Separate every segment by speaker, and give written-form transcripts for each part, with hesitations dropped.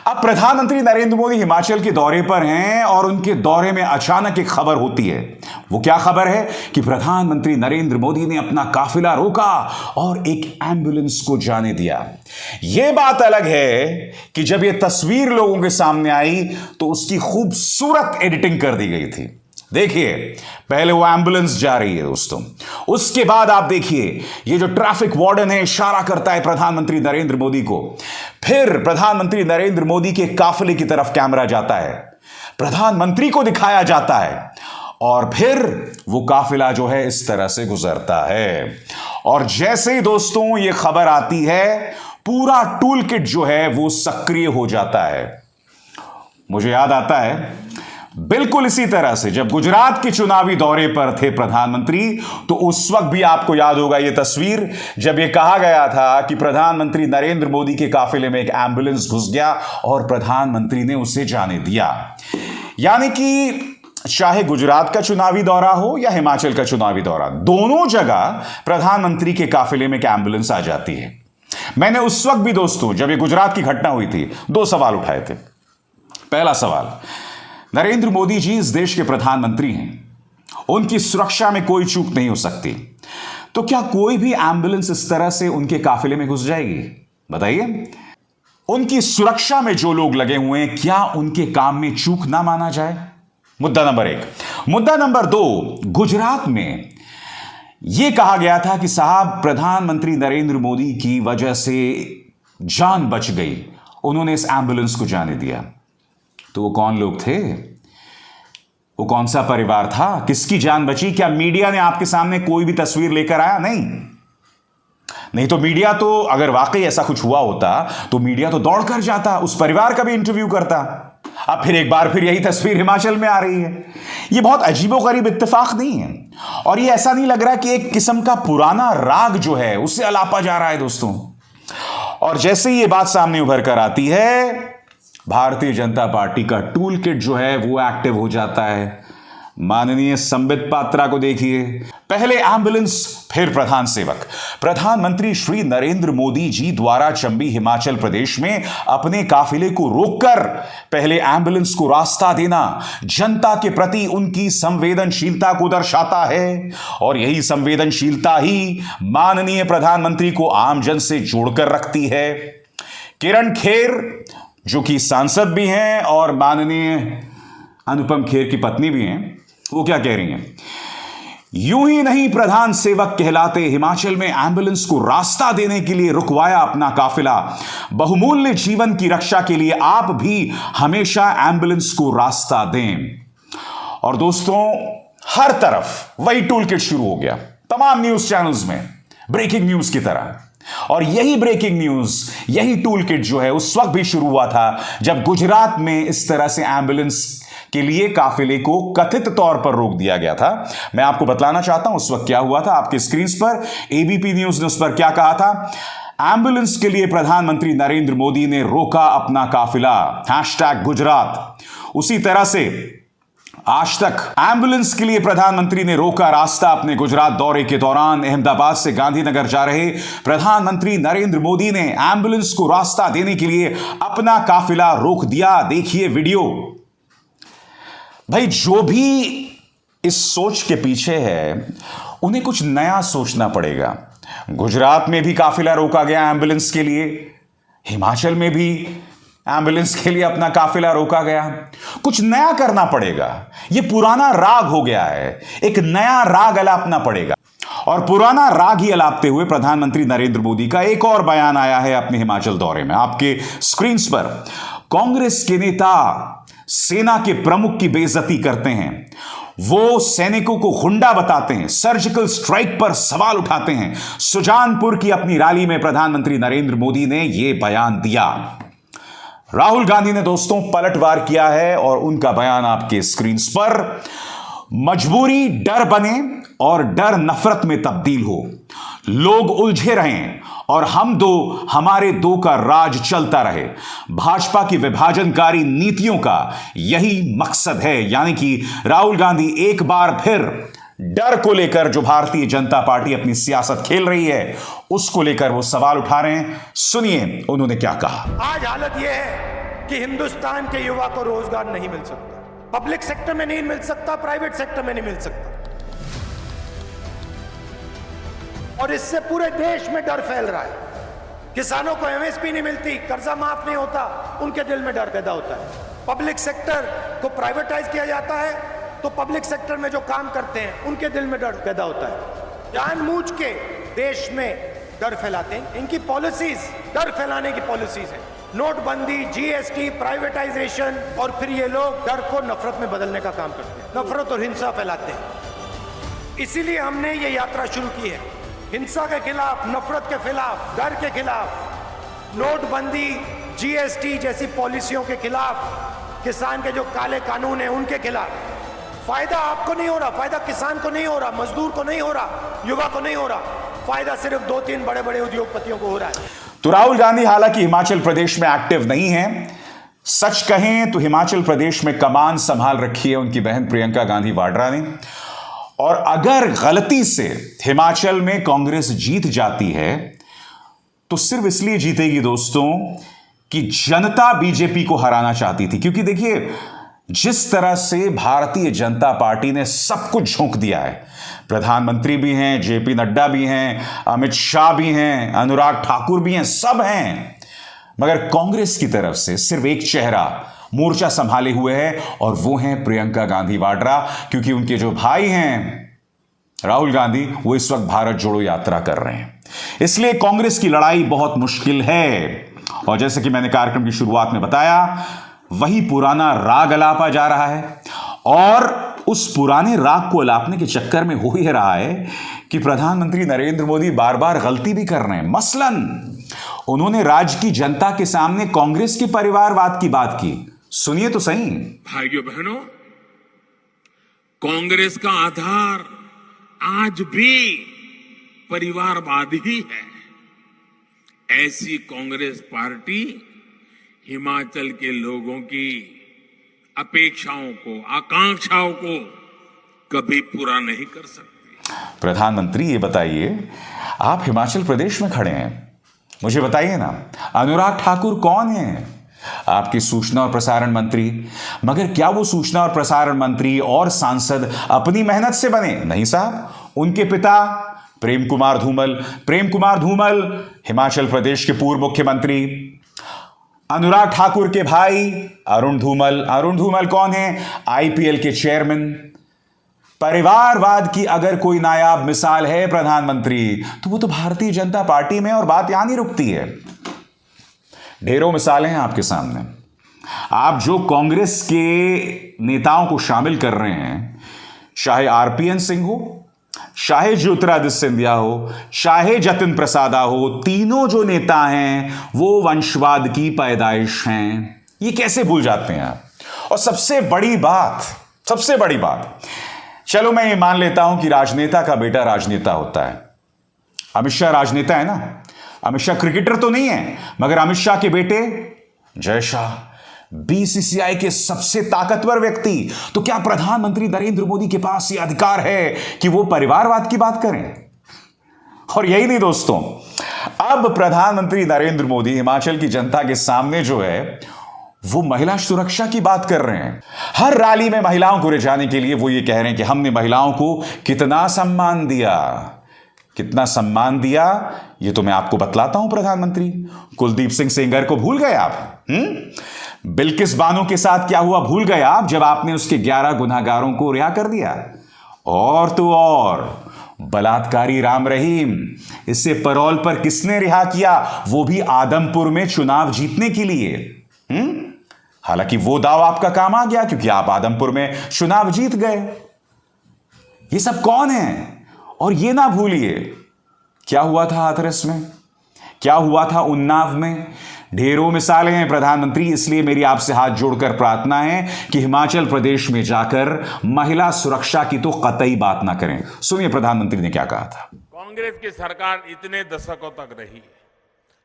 Speaker 1: अब प्रधानमंत्री नरेंद्र मोदी हिमाचल के दौरे पर हैं और उनके दौरे में अचानक एक खबर होती है। वो क्या खबर है कि प्रधानमंत्री नरेंद्र मोदी ने अपना काफिला रोका और एक एम्बुलेंस को जाने दिया। यह बात अलग है कि जब यह तस्वीर लोगों के सामने आई तो उसकी खूबसूरत एडिटिंग कर दी गई थी। देखिए, पहले वो एम्बुलेंस जा रही है दोस्तों, उसके बाद आप देखिए ये जो ट्रैफिक वार्डन है इशारा करता है प्रधानमंत्री नरेंद्र मोदी को। फिर प्रधानमंत्री नरेंद्र मोदी के काफिले की तरफ कैमरा जाता है, प्रधानमंत्री को दिखाया जाता है और फिर वो काफिला जो है इस तरह से गुजरता है। और जैसे ही दोस्तों ये खबर आती है, पूरा टूल किट जो है वो सक्रिय हो जाता है। मुझे याद आता है बिल्कुल इसी तरह से जब गुजरात के चुनावी दौरे पर थे प्रधानमंत्री, तो उस वक्त भी आपको याद होगा यह तस्वीर जब यह कहा गया था कि प्रधानमंत्री नरेंद्र मोदी के काफिले में एक एम्बुलेंस घुस गया और प्रधानमंत्री ने उसे जाने दिया। यानी कि चाहे गुजरात का चुनावी दौरा हो या हिमाचल का चुनावी दौरा, दोनों जगह प्रधानमंत्री के काफिले में एक एम्बुलेंस आ जाती है। मैंने उस वक्त भी दोस्तों जब यह गुजरात की घटना हुई थी, दो सवाल उठाए थे। पहला सवाल, नरेंद्र मोदी जी इस देश के प्रधानमंत्री हैं, उनकी सुरक्षा में कोई चूक नहीं हो सकती, तो क्या कोई भी एम्बुलेंस इस तरह से उनके काफिले में घुस जाएगी? बताइए, उनकी सुरक्षा में जो लोग लगे हुए हैं, क्या उनके काम में चूक ना माना जाए? मुद्दा नंबर 1। मुद्दा नंबर 2, गुजरात में यह कहा गया था कि साहब प्रधानमंत्री नरेंद्र मोदी की वजह से जान बच गई, उन्होंने इस एम्बुलेंस को जाने दिया। तो वो कौन लोग थे? वो कौन सा परिवार था? किसकी जान बची? क्या मीडिया ने आपके सामने कोई भी तस्वीर लेकर आया? नहीं तो मीडिया तो अगर वाकई ऐसा कुछ हुआ होता तो मीडिया तो दौड़ कर जाता, उस परिवार का भी इंटरव्यू करता। अब फिर एक बार फिर यही तस्वीर हिमाचल में आ रही है। ये बहुत अजीबोगरीब इत्तेफाक नहीं है और ये ऐसा नहीं लग रहा कि एक किस्म का पुराना राग जो है उससे अलापा जा रहा है दोस्तों। और जैसे ही ये बात सामने उभर कर आती है, भारतीय जनता पार्टी का टूल किट जो है वो एक्टिव हो जाता है। माननीय संबित पात्रा को देखिए, पहले एम्बुलेंस फिर प्रधान सेवक। प्रधानमंत्री श्री नरेंद्र मोदी जी द्वारा चंबी हिमाचल प्रदेश में अपने काफिले को रोककर पहले एम्बुलेंस को रास्ता देना जनता के प्रति उनकी संवेदनशीलता को दर्शाता है और यही संवेदनशीलता ही माननीय प्रधानमंत्री को आम जन से जोड़कर रखती है। किरण खेर जो कि सांसद भी हैं और माननीय अनुपम खेर की पत्नी भी हैं, वो क्या कह रही हैं? यूं ही नहीं प्रधान सेवक कहलाते हिमाचल में एम्बुलेंस को रास्ता देने के लिए रुकवाया अपना काफिला। बहुमूल्य जीवन की रक्षा के लिए आप भी हमेशा एम्बुलेंस को रास्ता दें। और दोस्तों, हर तरफ वही टूल किट शुरू हो गया, तमाम न्यूज चैनल्स में ब्रेकिंग न्यूज की तरह। और यही ब्रेकिंग न्यूज, यही टूल किट जो है उस वक्त भी शुरू हुआ था जब गुजरात में इस तरह से एम्बुलेंस के लिए काफिले को कथित तौर पर रोक दिया गया था। मैं आपको बतलाना चाहता हूं उस वक्त क्या हुआ था। आपके स्क्रीन पर एबीपी न्यूज ने उस पर क्या कहा था। एम्बुलेंस के लिए प्रधानमंत्री नरेंद्र मोदी ने रोका अपना काफिला, #गुजरात। उसी तरह से आज तक एम्बुलेंस के लिए प्रधानमंत्री ने रोका रास्ता। अपने गुजरात दौरे के दौरान अहमदाबाद से गांधीनगर जा रहे प्रधानमंत्री नरेंद्र मोदी ने एम्बुलेंस को रास्ता देने के लिए अपना काफिला रोक दिया। देखिए वीडियो। भाई, जो भी इस सोच के पीछे है उन्हें कुछ नया सोचना पड़ेगा। गुजरात में भी काफिला रोका गया एम्बुलेंस के लिए, हिमाचल में भी एम्बुलेंस के लिए अपना काफिला रोका गया। कुछ नया करना पड़ेगा। यह पुराना राग हो गया है, एक नया राग अलापना पड़ेगा। और पुराना राग ही अलापते हुए प्रधानमंत्री नरेंद्र मोदी का एक और बयान आया है अपने हिमाचल दौरे में। आपके स्क्रीन पर कांग्रेस के नेता सेना के प्रमुख की बेइज्जती करते हैं, वो सैनिकों को गुंडा बताते हैं, सर्जिकल स्ट्राइक पर सवाल उठाते हैं। सुजानपुर की अपनी रैली में प्रधानमंत्री नरेंद्र मोदी ने यह बयान दिया। राहुल गांधी ने दोस्तों पलटवार किया है और उनका बयान आपके स्क्रीन पर। मजबूरी डर बने और डर नफरत में तब्दील हो, लोग उलझे रहें और हमारे दो का राज चलता रहे। भाजपा की विभाजनकारी नीतियों का यही मकसद है। यानी कि राहुल गांधी एक बार फिर डर को लेकर जो भारतीय जनता पार्टी अपनी सियासत खेल रही है उसको लेकर वो सवाल उठा रहे हैं। सुनिए उन्होंने क्या कहा।
Speaker 2: आज हालत यह है कि हिंदुस्तान के युवा को रोजगार नहीं मिल सकता, पब्लिक सेक्टर में नहीं मिल सकता, प्राइवेट सेक्टर में नहीं मिल सकता। और इससे पूरे देश में डर फैल रहा है। किसानों को एमएसपी नहीं मिलती, कर्जा माफ नहीं होता, उनके दिल में डर पैदा होता है। पब्लिक सेक्टर को प्राइवेटाइज किया जाता है तो पब्लिक सेक्टर में जो काम करते हैं उनके दिल में डर पैदा होता है। जानबूझ के देश में डर फैलाते हैं। इनकी पॉलिसीज डर फैलाने की पॉलिसीज हैं। नोटबंदी, जीएसटी, प्राइवेटाइजेशन, और फिर ये लोग डर को नफरत में बदलने का काम करते हैं, नफरत और हिंसा फैलाते हैं। इसीलिए हमने ये यात्रा शुरू की है, हिंसा के खिलाफ, नफरत के खिलाफ, डर के खिलाफ, नोटबंदी, जीएसटी जैसी पॉलिसियों के खिलाफ, किसान के जो काले कानून हैं उनके खिलाफ। फायदा आपको नहीं हो रहा, फायदा किसान को नहीं हो रहा, मजदूर को नहीं हो रहा, युवा को नहीं हो रहा, फायदा सिर्फ 2-3 बड़े बड़े उद्योगपतियों को हो रहा है।
Speaker 1: तो राहुल गांधी हालांकि हिमाचल प्रदेश में एक्टिव नहीं है। सच कहें तो हिमाचल प्रदेश में कमान संभाल रखी है उनकी बहन प्रियंका गांधी वाड्रा ने। और अगर गलती से हिमाचल में कांग्रेस जीत जाती है तो सिर्फ इसलिए जीतेगी दोस्तों कि जनता बीजेपी को हराना चाहती थी। क्योंकि देखिए, जिस तरह से भारतीय जनता पार्टी ने सब कुछ झोंक दिया है, प्रधानमंत्री भी हैं, जेपी नड्डा भी हैं, अमित शाह भी हैं, अनुराग ठाकुर भी हैं, सब हैं, मगर कांग्रेस की तरफ से सिर्फ एक चेहरा मोर्चा संभाले हुए है और वो हैं प्रियंका गांधी वाड्रा। क्योंकि उनके जो भाई हैं राहुल गांधी, वो इस वक्त भारत जोड़ो यात्रा कर रहे हैं। इसलिए कांग्रेस की लड़ाई बहुत मुश्किल है। और जैसे कि मैंने कार्यक्रम की शुरुआत में बताया, वही पुराना राग अलापा जा रहा है। और उस पुराने राग को अलापने के चक्कर में हो ही रहा है कि प्रधानमंत्री नरेंद्र मोदी बार बार गलती भी कर रहे हैं। मसलन उन्होंने राज्य की जनता के सामने कांग्रेस के परिवारवाद की बात की। सुनिए तो सही।
Speaker 3: भाइयों बहनों, कांग्रेस का आधार आज भी परिवारवाद ही है। ऐसी कांग्रेस पार्टी हिमाचल के लोगों की अपेक्षाओं को, आकांक्षाओं को कभी पूरा नहीं कर सकती।
Speaker 1: प्रधानमंत्री, ये बताइए, आप हिमाचल प्रदेश में खड़े हैं, मुझे बताइए ना, अनुराग ठाकुर कौन है? आपके सूचना और प्रसारण मंत्री। मगर क्या वो सूचना और प्रसारण मंत्री और सांसद अपनी मेहनत से बने? नहीं साहब, उनके पिता प्रेम कुमार धूमल हिमाचल प्रदेश के पूर्व मुख्यमंत्री। अनुराग ठाकुर के भाई अरुण धूमल कौन है? आईपीएल के चेयरमैन। परिवारवाद की अगर कोई नायाब मिसाल है प्रधानमंत्री, तो वो तो भारतीय जनता पार्टी में, और बात यहां नहीं रुकती है। ढेरों मिसालें हैं आपके सामने। आप जो कांग्रेस के नेताओं को शामिल कर रहे हैं, चाहे आरपीएन सिंह हो, चाहे ज्योतिरादित्य सिंधिया हो, चाहे जतिन प्रसादा हो, तीनों जो नेता हैं वो वंशवाद की पैदाइश हैं। ये कैसे भूल जाते हैं आप? और सबसे बड़ी बात, चलो मैं ये मान लेता हूं कि राजनेता का बेटा राजनेता होता है। अमित शाह राजनेता है ना। अमित शाह क्रिकेटर तो नहीं है, मगर अमित शाह के बेटे जय शाह बीसीसीआई के सबसे ताकतवर व्यक्ति। तो क्या प्रधानमंत्री नरेंद्र मोदी के पास यह अधिकार है कि वो परिवारवाद की बात करें? और यही नहीं दोस्तों, अब प्रधानमंत्री नरेंद्र मोदी हिमाचल की जनता के सामने जो है वो महिला सुरक्षा की बात कर रहे हैं। हर रैली में महिलाओं को रिझाने के लिए वो ये कह रहे हैं कि हमने महिलाओं को कितना सम्मान दिया, ये तो मैं आपको बतलाता हूं प्रधानमंत्री। कुलदीप सिंह सेंगर को भूल गए आप? बिल्किस बानो के साथ क्या हुआ भूल गए आप, जब आपने उसके 11 गुनाहगारों को रिहा कर दिया? और तो और बलात्कारी राम रहीम, इससे पैरोल पर किसने रिहा किया? वो भी आदमपुर में चुनाव जीतने के लिए। हालांकि वो दाव आपका काम आ गया क्योंकि आप आदमपुर में चुनाव जीत गए। ये सब कौन है? और ये ना भूलिए क्या हुआ था हाथरस में, क्या हुआ था उन्नाव में। ढेरों मिसालें हैं प्रधानमंत्री। इसलिए मेरी आपसे हाथ जोड़कर प्रार्थना है कि हिमाचल प्रदेश में जाकर महिला सुरक्षा की तो कतई बात ना करें। सुनिए प्रधानमंत्री ने क्या कहा था।
Speaker 3: कांग्रेस की सरकार इतने दशकों तक रही है,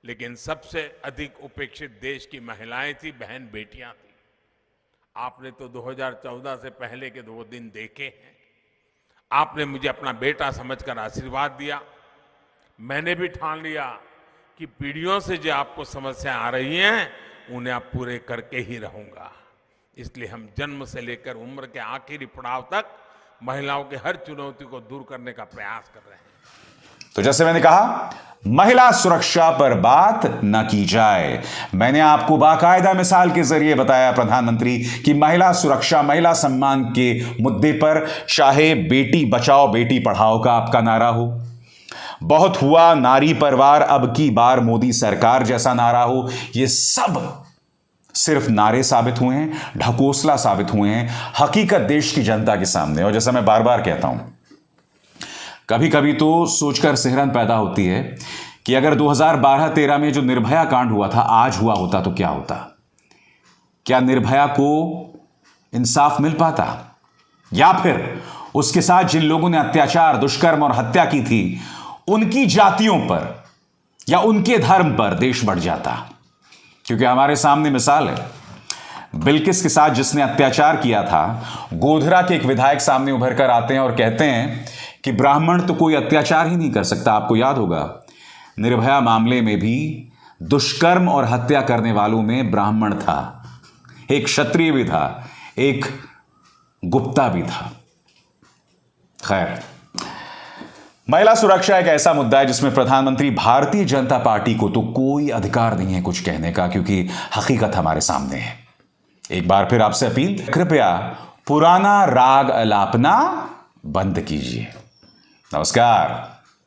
Speaker 3: लेकिन सबसे अधिक उपेक्षित देश की महिलाएं थी, बहन बेटियां थी। आपने तो 2014 से पहले के 2 दिन देखे हैं। आपने मुझे अपना बेटा समझकर आशीर्वाद दिया। मैंने भी ठान लिया कि पीढ़ियों से जो आपको समस्या आ रही हैं उन्हें अब पूरे करके ही रहूंगा। इसलिए हम जन्म से लेकर उम्र के आखिरी पड़ाव तक महिलाओं की हर चुनौती को दूर करने का प्रयास कर रहे हैं।
Speaker 1: तो जैसे मैंने कहा, महिला सुरक्षा पर बात न की जाए। मैंने आपको बाकायदा मिसाल के जरिए बताया प्रधानमंत्री कि महिला सुरक्षा, महिला सम्मान के मुद्दे पर चाहे बेटी बचाओ बेटी पढ़ाओ का आपका नारा हो, बहुत हुआ नारी परवार अब की बार मोदी सरकार जैसा नारा हो, ये सब सिर्फ नारे साबित हुए हैं, ढकोसला साबित हुए हैं, हकीकत देश की जनता के सामने। और जैसा मैं बार बार कहता हूं, कभी कभी तो सोचकर सिहरन पैदा होती है कि अगर 2012-13 में जो निर्भया कांड हुआ था आज हुआ होता तो क्या होता। क्या निर्भया को इंसाफ मिल पाता, या फिर उसके साथ जिन लोगों ने अत्याचार, दुष्कर्म और हत्या की थी उनकी जातियों पर या उनके धर्म पर देश बढ़ जाता। क्योंकि हमारे सामने मिसाल है, बिल्किस के साथ जिसने अत्याचार किया था, गोधरा के एक विधायक सामने उभर कर आते हैं और कहते हैं कि ब्राह्मण तो कोई अत्याचार ही नहीं कर सकता। आपको याद होगा, निर्भया मामले में भी दुष्कर्म और हत्या करने वालों में ब्राह्मण था, एक क्षत्रिय भी था, एक गुप्ता भी था। खैर, महिला सुरक्षा एक ऐसा मुद्दा है जिसमें प्रधानमंत्री भारतीय जनता पार्टी को तो कोई अधिकार नहीं है कुछ कहने का, क्योंकि हकीकत हमारे सामने है। एक बार फिर आपसे अपील, कृपया पुराना राग अलापना बंद कीजिए। नमस्कार।